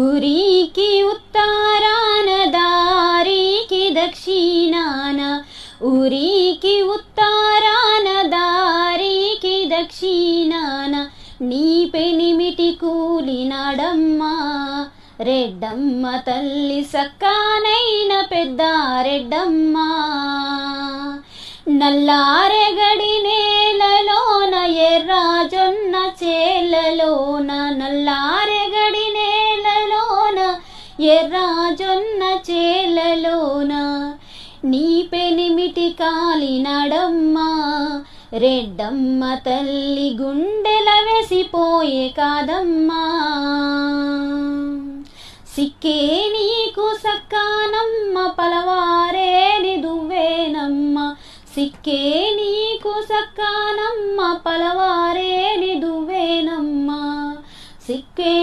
ఊరికి ఉత్తరాన దారికి దక్షిణాన, ఊరికి ఉత్తరాన దారికి దక్షిణాన, నీ పెనిమిటి కూలినాడమ్మా రెడ్డమ్మ తల్లి సక్కానైన పెద్ద రెడ్డమ్మ. నల్లారెగడి నేలలోన ఎర్రాజొన్న చేలలోన, నల్లారెగడి నేలలోన ఎర్రాజొన్న చేలలోన, నీ పెనిమిటి కాలినాడమ్మా రెడ్డమ్మ తల్లి గుండెల వేసిపోయే కాదమ్మా. సిక్కే నీకు సక్కానమ్మ పలవారేని దువ్వేనమ్మ, సిక్కే నీకు సక్కానమ్మ పలవారేని దువ్వేనమ్మ, సిక్కే